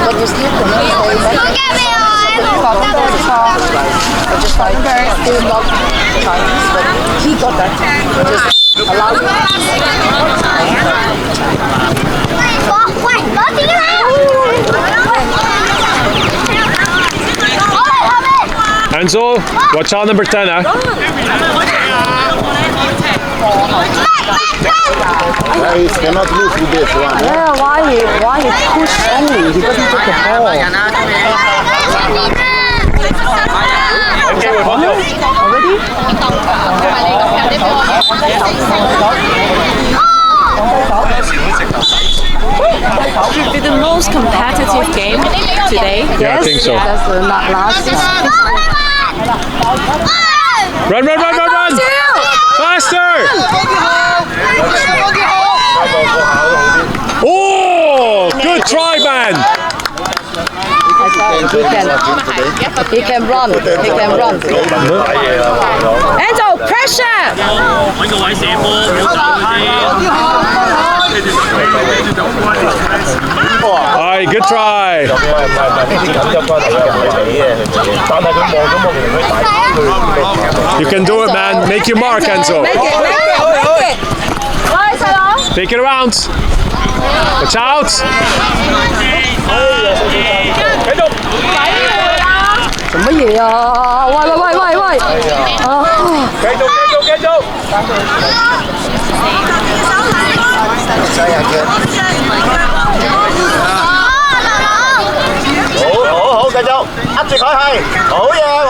But you still cannot just like still not Chinese, but he got that. Just allow you. Enzo, watch out number 10, huh? He cannot lose with this one. Yeah, why he push only? He doesn't take the ball. Already? Be the most competitive game today. Yeah, I think so. That's the last. Run! Faster! Oh, good try, man! He can run. Enzo, pressure! Alright, good try. You can do it, man. Make your mark, Enzo. Make it. Take it around. Watch out. 做乜嘢啊？喂！繼續。好，繼續，握住佢係，好嘢喎，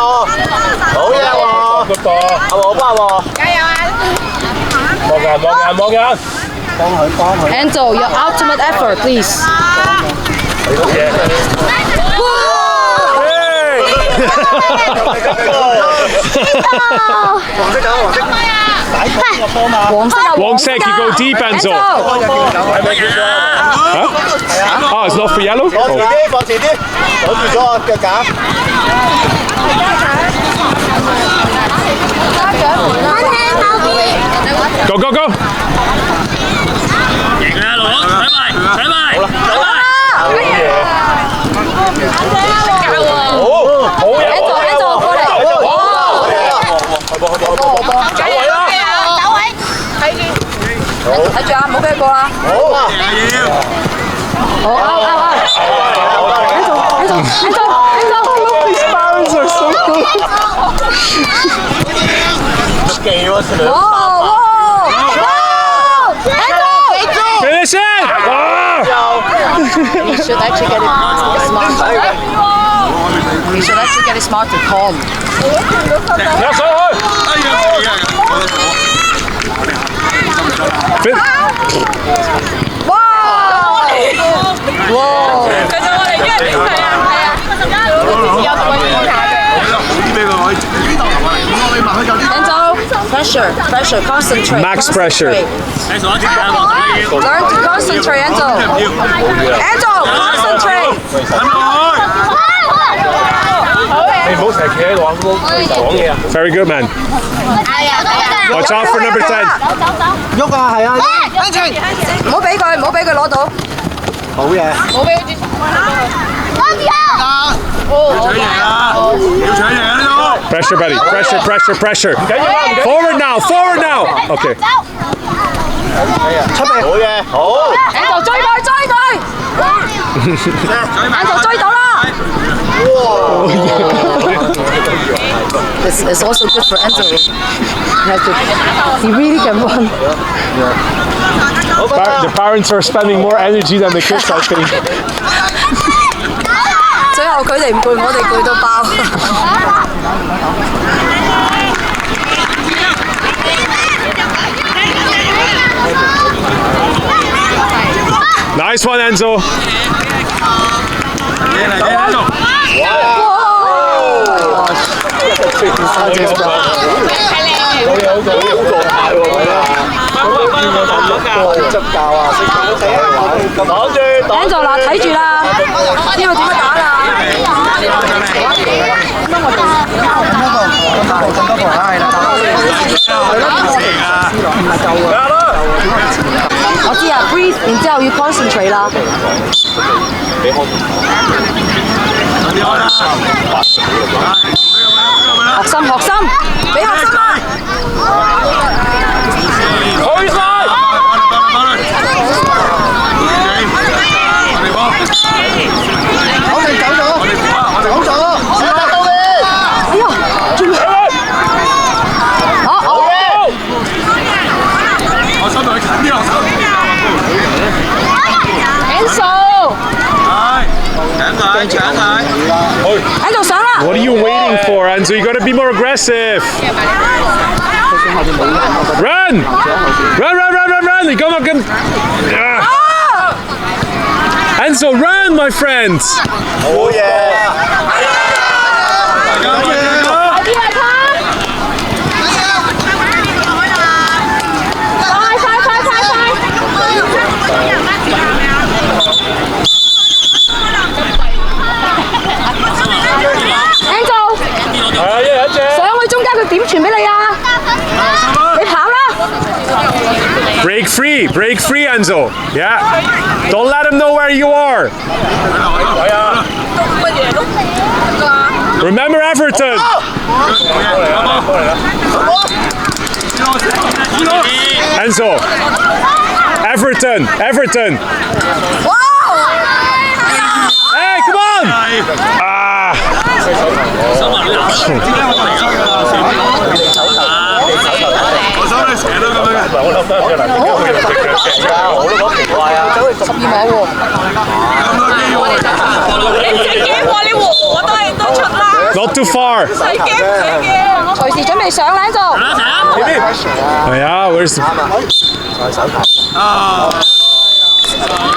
阿和加油啊！望眼，幫佢。Enzo, your ultimate effort, please. 黃色 you go deep, Enzo. Oh, it's not for yellow? 放前啲，攞住咗個腳架。Go! 贏啦，攞上埋。好嘢 Enzo 過嚟。走位啦！睇住啊，唔好俾佢過啊！好，Enzo, His parents are so cool. Finish it! He should actually get it smarter. He should actually get it smarter, calm. 入上去！哇！Enzo, pressure, concentrate. Max pressure. Learn to concentrate, Enzo. Enzo, concentrate. 你唔好成日企喺度講嘢啊 ！Very good, man. Watch out for number 10. 喐啊，係啊，唔好俾佢攞到。好嘢。Pressure, buddy. Pressure. Forward now. Okay. 出嚟，好嘢，好。Enzo 追佢！Enzo 追到啦！ It's also good for Enzo. He really can run. The parents are spending more energy than the kids, I think. 最後佢哋唔攰，我哋攰到爆。Nice one, Enzo. Enzo 嗱，睇住啦，知道點樣打啦。要 concentrate 啦。學心，俾學心啊！去晒！我哋走咗，我得到你。哎呀，做咩？好嘢！我心度近啲，我心。Enzo， Enzo 上啦！ What are you waiting for, Enzo? You gotta be more aggressive. Run! Run! 你咁跟Enzo, run, my friends! 好嘢！點傳俾你啊？你跑啦 Break free, Enzo. Yeah. Don't let him know where you are. Remember Everton. Enzo. Everton. Hey, come on. Not too far. 隨時準備上嚟做。係啊，where's the